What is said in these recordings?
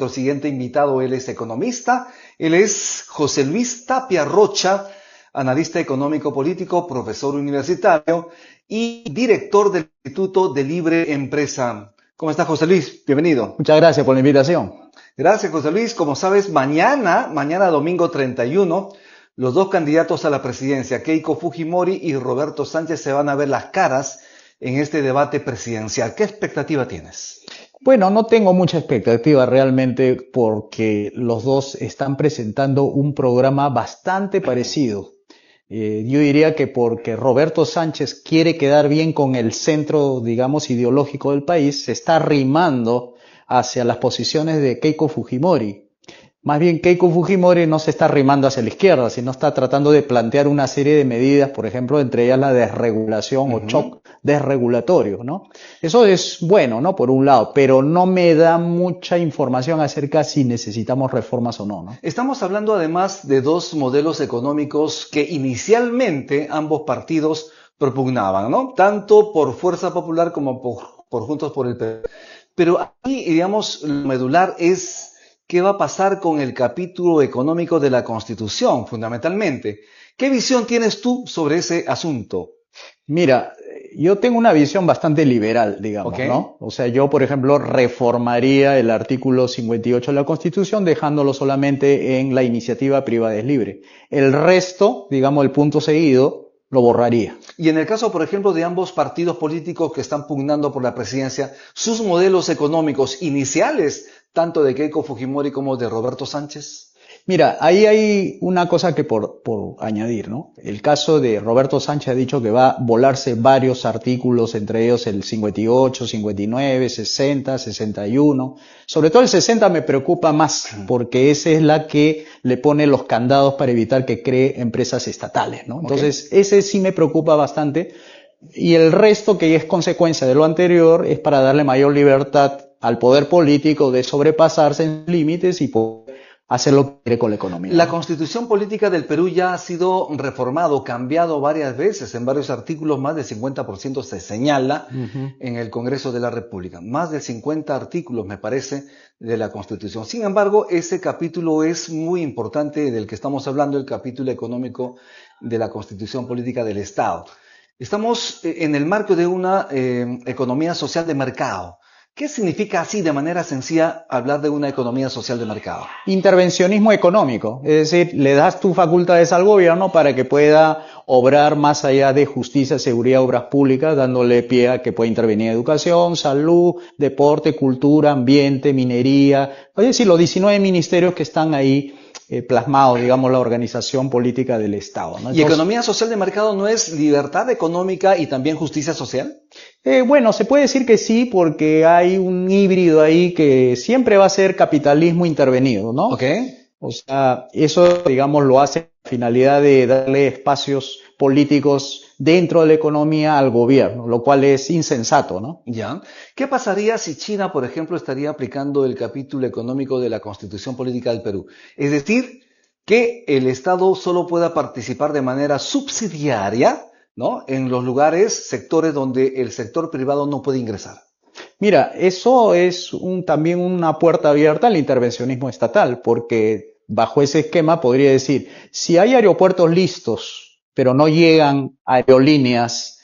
Nuestro siguiente invitado, él es economista, él es José Luis Tapia Rocha, analista económico político, profesor universitario y director del Instituto de Libre Empresa. ¿Cómo está, José Luis? Bienvenido. Muchas gracias por la invitación. Gracias, José Luis. Como sabes, mañana domingo 31, los dos candidatos a la presidencia, Keiko Fujimori y Roberto Sánchez, se van a ver las caras en este debate presidencial. ¿Qué expectativa tienes? Bueno, no tengo mucha expectativa realmente porque los dos están presentando un programa bastante parecido. Yo diría que porque Roberto Sánchez quiere quedar bien con el centro, digamos, ideológico del país, se está arrimando hacia las posiciones de Keiko Fujimori. Más bien, Keiko Fujimori no se está arrimando hacia la izquierda, sino está tratando de plantear una serie de medidas, por ejemplo, entre ellas la desregulación o shock desregulatorio, ¿no? Eso es bueno, ¿no? Por un lado, pero no me da mucha información acerca si necesitamos reformas o no, ¿no? Estamos hablando además de dos modelos económicos que inicialmente ambos partidos propugnaban, ¿no? Tanto por Fuerza Popular como por Juntos por el Perú. Pero aquí, digamos, lo medular es qué va a pasar con el capítulo económico de la Constitución, fundamentalmente. ¿Qué visión tienes tú sobre ese asunto? Mira, yo tengo una visión bastante liberal, digamos, ¿no? O sea, yo, por ejemplo, reformaría el artículo 58 de la Constitución dejándolo solamente en la iniciativa privada es libre. El resto, digamos, el punto seguido, lo borraría. Y en el caso, por ejemplo, de ambos partidos políticos que están pugnando por la presidencia, sus modelos económicos iniciales, tanto de Keiko Fujimori como de Roberto Sánchez. Mira, ahí hay una cosa que por añadir, ¿no? El caso de Roberto Sánchez ha dicho que va a volarse varios artículos, entre ellos el 58, 59, 60, 61. Sobre todo el 60 me preocupa más, porque esa es la que le pone los candados para evitar que cree empresas estatales, ¿no? Entonces, ese sí me preocupa bastante. Y el resto, que es consecuencia de lo anterior, es para darle mayor libertad al poder político de sobrepasarse en límites y hacer lo que quiere con la economía. La Constitución Política del Perú ya ha sido reformado, cambiado varias veces, en varios artículos, más del 50% se señala en el Congreso de la República. Más de 50 artículos, me parece, de la Constitución. Sin embargo, ese capítulo es muy importante del que estamos hablando, el capítulo económico de la Constitución Política del Estado. Estamos en el marco de una economía social de mercado. ¿Qué significa así de manera sencilla hablar de una economía social de mercado? Intervencionismo económico, es decir, le das tus facultades al gobierno para que pueda obrar más allá de justicia, seguridad, obras públicas, dándole pie a que pueda intervenir en educación, salud, deporte, cultura, ambiente, minería, es decir, los 19 ministerios que están ahí plasmados, digamos, la organización política del Estado, ¿no? Entonces, ¿y economía social de mercado no es libertad económica y también justicia social? Bueno, se puede decir que sí, porque hay un híbrido ahí que siempre va a ser capitalismo intervenido, ¿no? O sea, eso, digamos, lo hace con la finalidad de darle espacios políticos dentro de la economía al gobierno, lo cual es insensato, ¿no? Ya. ¿Qué pasaría si China, por ejemplo, estaría aplicando el capítulo económico de la Constitución Política del Perú? Es decir, que el Estado solo pueda participar de manera subsidiaria, ¿no?, en los lugares, sectores donde el sector privado no puede ingresar. Mira, eso es también una puerta abierta al intervencionismo estatal, porque bajo ese esquema podría decir, si hay aeropuertos listos, pero no llegan aerolíneas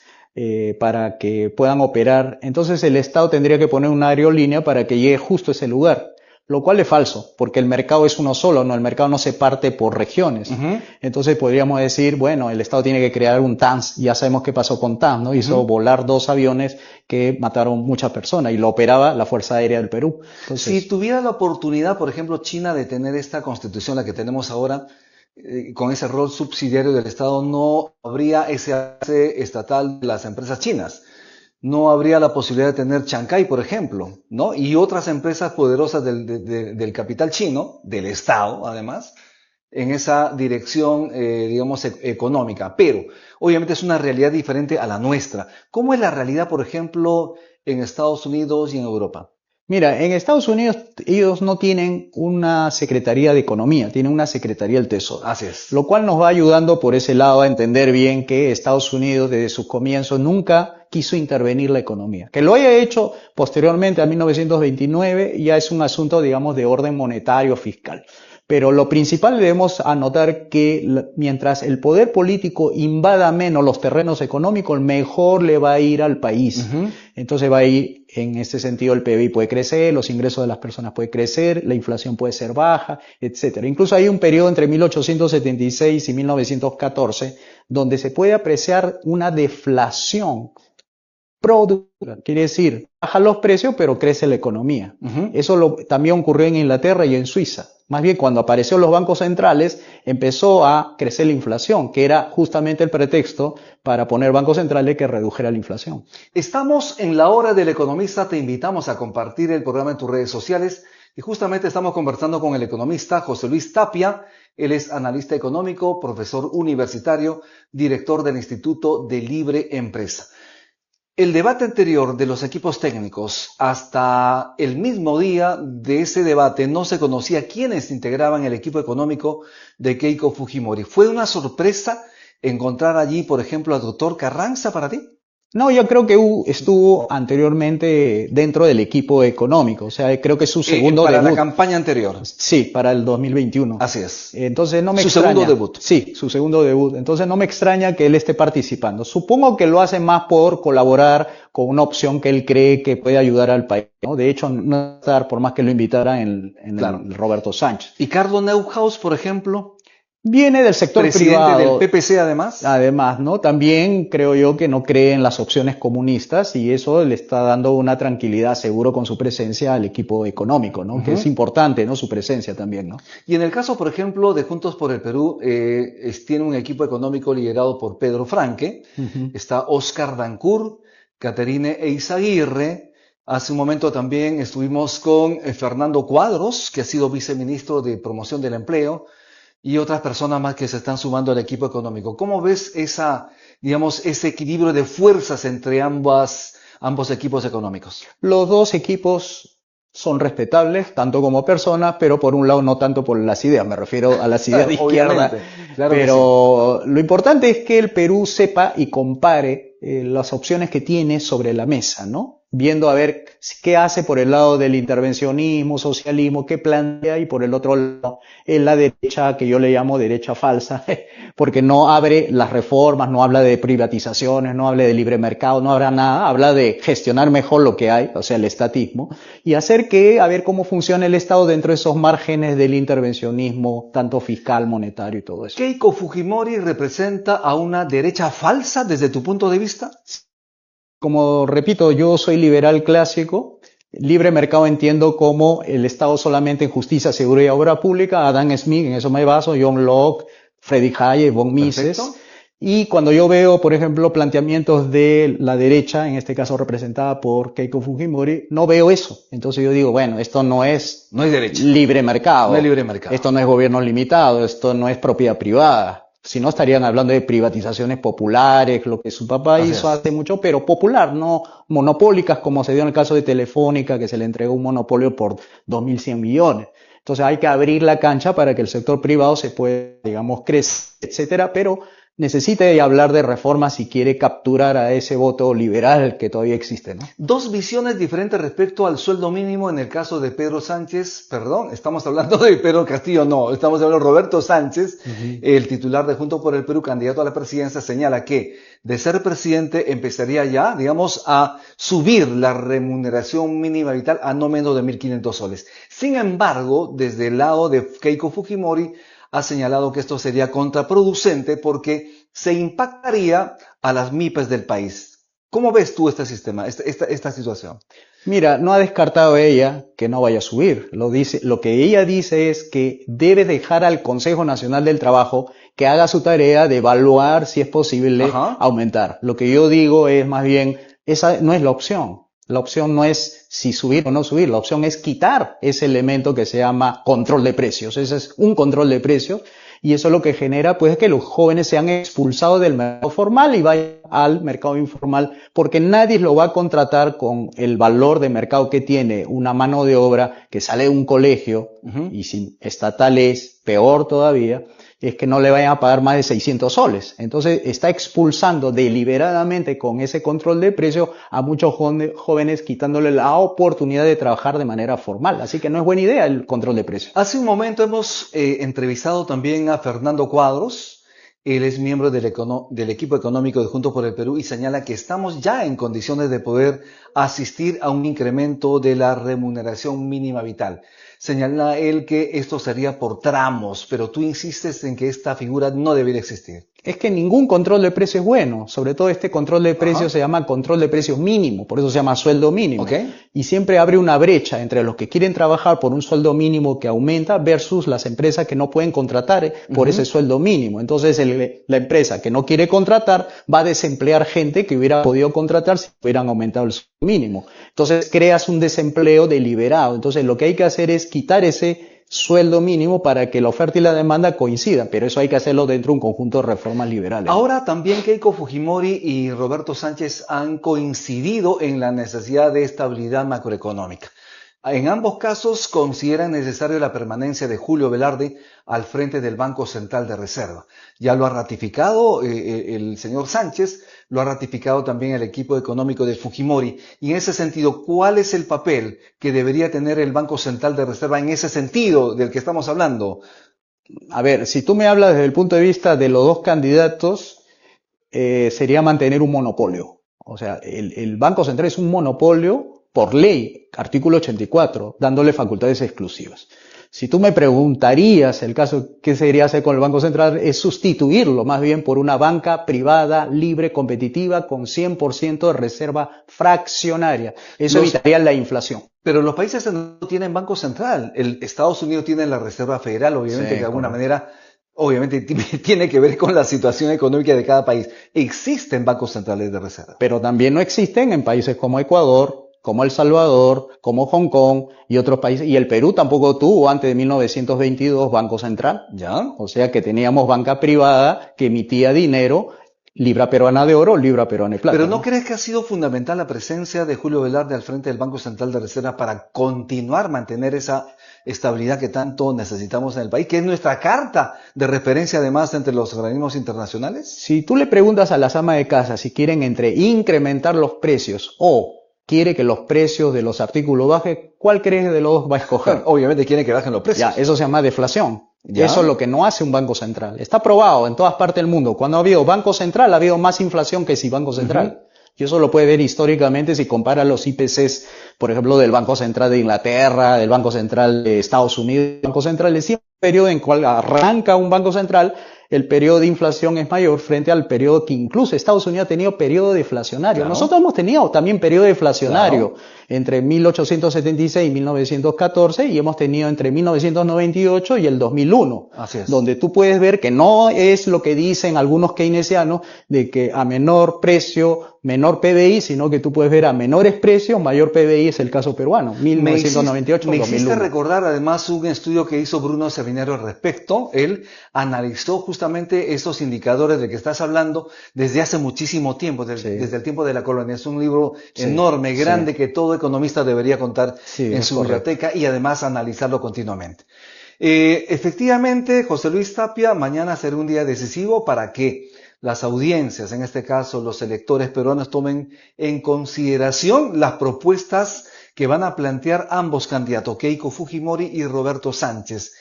para que puedan operar, entonces el Estado tendría que poner una aerolínea para que llegue justo a ese lugar. Lo cual es falso, porque el mercado es uno solo, ¿no? El mercado no se parte por regiones. Entonces podríamos decir, bueno, el Estado tiene que crear un TANS, ya sabemos qué pasó con TANS, ¿no? Hizo volar 2 aviones que mataron muchas personas y lo operaba la Fuerza Aérea del Perú. Entonces, si tuviera la oportunidad, por ejemplo, China de tener esta constitución, la que tenemos ahora, con ese rol subsidiario del Estado, no habría ese avance estatal de las empresas chinas. No habría la posibilidad de tener Chancay, por ejemplo, ¿no? Y otras empresas poderosas del capital chino, del Estado, además, en esa dirección, digamos, económica. Pero, obviamente, es una realidad diferente a la nuestra. ¿Cómo es la realidad, por ejemplo, en Estados Unidos y en Europa? Mira, en Estados Unidos ellos no tienen una Secretaría de Economía, tienen una Secretaría del Tesoro. Así es. Lo cual nos va ayudando por ese lado a entender bien que Estados Unidos desde sus comienzos nunca quiso intervenir la economía. Que lo haya hecho posteriormente a 1929 ya es un asunto, digamos, de orden monetario fiscal. Pero lo principal debemos anotar que mientras el poder político invada menos los terrenos económicos, mejor le va a ir al país. Entonces va a ir, en este sentido, el PBI puede crecer, los ingresos de las personas pueden crecer, la inflación puede ser baja, etcétera. Incluso hay un periodo entre 1876 y 1914 donde se puede apreciar una deflación productiva. Quiere decir, bajan los precios, pero crece la economía. Eso también ocurrió en Inglaterra y en Suiza. Más bien, cuando aparecieron los bancos centrales, empezó a crecer la inflación, que era justamente el pretexto para poner bancos centrales que redujera la inflación. Estamos en la hora del economista. Te invitamos a compartir el programa en tus redes sociales. Y justamente estamos conversando con el economista José Luis Tapia. Él es analista económico, profesor universitario, director del Instituto de Libre Empresa. El debate anterior de los equipos técnicos, hasta el mismo día de ese debate no se conocía quiénes integraban el equipo económico de Keiko Fujimori. ¿Fue una sorpresa encontrar allí, por ejemplo, al doctor Carranza para ti? No, yo creo que estuvo anteriormente dentro del equipo económico, o sea, creo que es su segundo debut. Para la campaña anterior. Sí, para el 2021. Así es. Entonces no me extraña. Su segundo debut. Sí, su segundo debut. Entonces no me extraña que él esté participando. Supongo que lo hace más por colaborar con una opción que él cree que puede ayudar al país, ¿no? De hecho, no estar por más que lo invitara en claro. El Roberto Sánchez. ¿Y Carlos Neuhaus, por ejemplo? Viene del sector presidente privado. Del PPC además. Además, ¿no? También creo yo que no cree en las opciones comunistas y eso le está dando una tranquilidad seguro con su presencia al equipo económico, ¿no? Que es importante, ¿no? Su presencia también, ¿no? Y en el caso, por ejemplo, de Juntos por el Perú, tiene un equipo económico liderado por Pedro Franque, está Oscar Dancur, Caterine Eizaguirre. Hace un momento también estuvimos con Fernando Cuadros, que ha sido viceministro de Promoción del Empleo, y otras personas más que se están sumando al equipo económico. ¿Cómo ves ese equilibrio de fuerzas entre ambos equipos económicos? Los dos equipos son respetables, tanto como personas, pero por un lado no tanto por las ideas, me refiero a las ideas de izquierda. Claro, pero sí. Lo importante es que el Perú sepa y compare las opciones que tiene sobre la mesa, ¿no? Viendo a ver qué hace por el lado del intervencionismo, socialismo, qué plantea, y por el otro lado, en la derecha, que yo le llamo derecha falsa, porque no abre las reformas, no habla de privatizaciones, no habla de libre mercado, no habla nada, habla de gestionar mejor lo que hay, o sea, el estatismo, y hacer a ver cómo funciona el Estado dentro de esos márgenes del intervencionismo, tanto fiscal, monetario y todo eso. ¿Keiko Fujimori representa a una derecha falsa desde tu punto de vista? Como repito, yo soy liberal clásico. Libre mercado entiendo como el Estado solamente en justicia, seguridad y obra pública. Adam Smith, en eso me baso, John Locke, Friedrich Hayek, von Mises. Y cuando yo veo, por ejemplo, planteamientos de la derecha, en este caso representada por Keiko Fujimori, no veo eso. Entonces yo digo, bueno, esto no es derecha. Libre mercado. No es libre mercado. Esto no es gobierno limitado, esto no es propiedad privada. Si no, estarían hablando de privatizaciones populares, lo que su papá hizo hace mucho, pero popular, no monopólicas, como se dio en el caso de Telefónica, que se le entregó un monopolio por 2.100 millones. Entonces hay que abrir la cancha para que el sector privado se pueda, digamos, crecer, etcétera, pero necesita hablar de reformas si quiere capturar a ese voto liberal que todavía existe, ¿no? Dos visiones diferentes respecto al sueldo mínimo en el caso de Pedro Sánchez, estamos hablando de Pedro Castillo, no, estamos hablando de Roberto Sánchez, el titular de Juntos por el Perú, candidato a la presidencia, señala que de ser presidente empezaría ya, digamos, a subir la remuneración mínima vital a no menos de 1.500 soles. Sin embargo, desde el lado de Keiko Fujimori, ha señalado que esto sería contraproducente porque se impactaría a las MIPES del país. ¿Cómo ves tú este sistema, esta situación? Mira, no ha descartado ella que no vaya a subir. Lo que ella dice es que debe dejar al Consejo Nacional del Trabajo que haga su tarea de evaluar si es posible aumentar. Lo que yo digo es más bien, esa no es la opción. La opción no es si subir o no subir, la opción es quitar ese elemento que se llama control de precios. Ese es un control de precios y eso lo que genera pues es que los jóvenes sean expulsados del mercado formal y vayan al mercado informal, porque nadie lo va a contratar con el valor de mercado que tiene una mano de obra que sale de un colegio, y si estatal es peor todavía, es que no le vayan a pagar más de 600 soles. Entonces está expulsando deliberadamente con ese control de precio a muchos jóvenes, quitándole la oportunidad de trabajar de manera formal. Así que no es buena idea el control de precios. Hace un momento hemos entrevistado también a Fernando Cuadros. Él es miembro del equipo económico de Juntos por el Perú y señala que estamos ya en condiciones de poder asistir a un incremento de la remuneración mínima vital. Señala él que esto sería por tramos, pero tú insistes en que esta figura no debería existir. Es que ningún control de precios es bueno, sobre todo este control de precios se llama control de precios mínimo, por eso se llama sueldo mínimo. Okay. Y siempre abre una brecha entre los que quieren trabajar por un sueldo mínimo que aumenta versus las empresas que no pueden contratar por ese sueldo mínimo. Entonces la empresa que no quiere contratar va a desemplear gente que hubiera podido contratar si hubieran aumentado el sueldo mínimo. Entonces creas un desempleo deliberado. Entonces lo que hay que hacer es quitar ese sueldo mínimo para que la oferta y la demanda coincidan, pero eso hay que hacerlo dentro de un conjunto de reformas liberales. Ahora también Keiko Fujimori y Roberto Sánchez han coincidido en la necesidad de estabilidad macroeconómica. En ambos casos consideran necesario la permanencia de Julio Velarde al frente del Banco Central de Reserva. Ya lo ha ratificado el señor Sánchez, lo ha ratificado también el equipo económico de Fujimori. Y en ese sentido, ¿cuál es el papel que debería tener el Banco Central de Reserva en ese sentido del que estamos hablando? A ver, si tú me hablas desde el punto de vista de los dos candidatos, sería mantener un monopolio. O sea, el Banco Central es un monopolio por ley, artículo 84, dándole facultades exclusivas. Si tú me preguntarías el caso, ¿qué se debería hacer con el Banco Central? Es sustituirlo más bien por una banca privada, libre, competitiva, con 100% de reserva fraccionaria. Eso evitaría la inflación. Pero los países no tienen Banco Central. Estados Unidos tiene la Reserva Federal, obviamente, de alguna manera, obviamente tiene que ver con la situación económica de cada país. Existen bancos centrales de reserva. Pero también no existen en países como Ecuador, como El Salvador, como Hong Kong y otros países. Y el Perú tampoco tuvo antes de 1922 Banco Central. ¿Ya? O sea que teníamos banca privada que emitía dinero, libra peruana de oro, libra peruana de plata. Pero ¿no crees que ha sido fundamental la presencia de Julio Velarde al frente del Banco Central de Reserva para continuar, mantener esa estabilidad que tanto necesitamos en el país, que es nuestra carta de referencia además entre los organismos internacionales? Si tú le preguntas a las amas de casa si quieren incrementar los precios o quiere que los precios de los artículos bajen, ¿cuál crees de los dos va a escoger? Obviamente quiere que bajen los precios. Ya, eso se llama deflación. ¿Ya? Eso es lo que no hace un banco central. Está probado en todas partes del mundo. Cuando ha habido banco central, ha habido más inflación que sin banco central. Y eso lo puede ver históricamente si compara los IPCs, por ejemplo, del Banco Central de Inglaterra, del Banco Central de Estados Unidos. El Banco Central es siempre un periodo en el cual arranca un banco central, el periodo de inflación es mayor frente al periodo que incluso Estados Unidos ha tenido periodo deflacionario. Claro. Nosotros hemos tenido también periodo deflacionario entre 1876 y 1914 y hemos tenido entre 1998 y el 2001. Así es. Donde tú puedes ver que no es lo que dicen algunos keynesianos de que a menor precio, menor PBI, sino que tú puedes ver a menores precios, mayor PBI, es el caso peruano, 1998-2001. Me hiciste recordar además un estudio que hizo Bruno Seminero al respecto. Él analizó justamente esos indicadores de que estás hablando desde hace muchísimo tiempo, desde el tiempo de la colonia. Es un libro enorme, grande, que todo economista debería contar en su biblioteca y además analizarlo continuamente. Efectivamente, José Luis Tapia, mañana será un día decisivo para que las audiencias, en este caso los electores peruanos, tomen en consideración las propuestas que van a plantear ambos candidatos, Keiko Fujimori y Roberto Sánchez.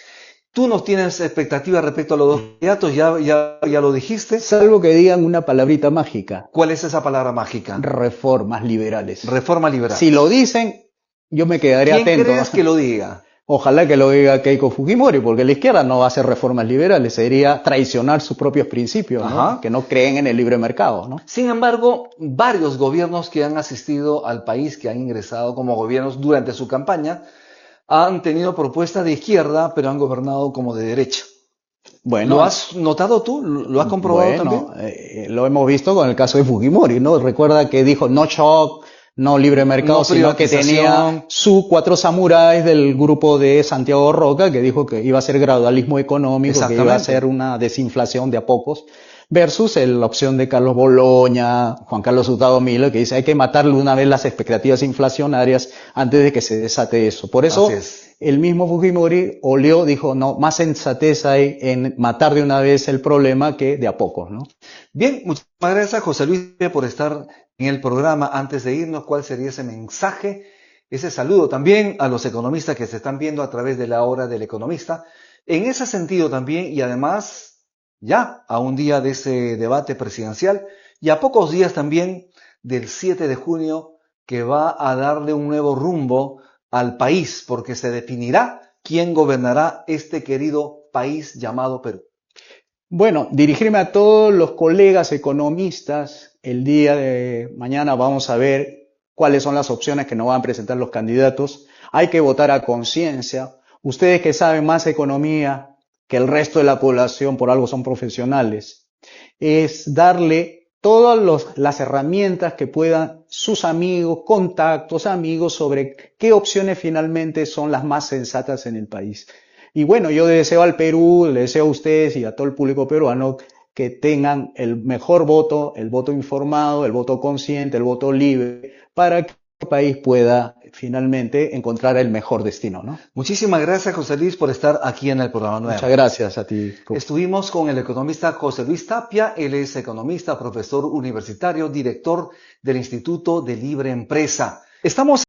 ¿Tú no tienes expectativas respecto a los dos candidatos? ¿Ya lo dijiste? Salvo que digan una palabrita mágica. ¿Cuál es esa palabra mágica? Reformas liberales. Reforma liberal. Si lo dicen, yo me quedaré atento. ¿Quién crees que lo diga? Ojalá que lo diga Keiko Fujimori, porque la izquierda no va a hacer reformas liberales, sería traicionar sus propios principios, ¿no? Que no creen en el libre mercado, ¿no? Sin embargo, varios gobiernos que han asistido al país, que han ingresado como gobiernos durante su campaña, han tenido propuestas de izquierda, pero han gobernado como de derecha. Bueno, ¿lo has notado tú? ¿Lo has comprobado también? Lo hemos visto con el caso de Fujimori, ¿no? Recuerda que dijo no shock, no libre mercado, no sino que tenía sus 4 samuráis del grupo de Santiago Roca, que dijo que iba a ser gradualismo económico, que iba a ser una desinflación de a pocos. Versus la opción de Carlos Boloña, Juan Carlos Hurtado Milo, que dice hay que matarle una vez las expectativas inflacionarias antes de que se desate eso. Por eso el mismo Fujimori olió, dijo, no, más sensatez hay en matar de una vez el problema que de a pocos, ¿no? Bien, muchas gracias José Luis por estar en el programa. Antes de irnos, ¿cuál sería ese mensaje, ese saludo también a los economistas que se están viendo a través de la hora del economista? En ese sentido también, y además ya a un día de ese debate presidencial y a pocos días también del 7 de junio que va a darle un nuevo rumbo al país, porque se definirá quién gobernará este querido país llamado Perú. Bueno, dirigirme a todos los colegas economistas. El día de mañana vamos a ver cuáles son las opciones que nos van a presentar los candidatos. Hay que votar a conciencia. Ustedes que saben más economía que el resto de la población, por algo son profesionales, es darle todas las herramientas que puedan sus amigos, contactos, amigos, sobre qué opciones finalmente son las más sensatas en el país. Y bueno, yo deseo al Perú, le deseo a ustedes y a todo el público peruano que tengan el mejor voto, el voto informado, el voto consciente, el voto libre, para que el país pueda finalmente encontrar el mejor destino, ¿no? Muchísimas gracias, José Luis, por estar aquí en el programa nuevo. Muchas gracias a ti. Estuvimos con el economista José Luis Tapia. Él es economista, profesor universitario, director del Instituto de Libre Empresa. Estamos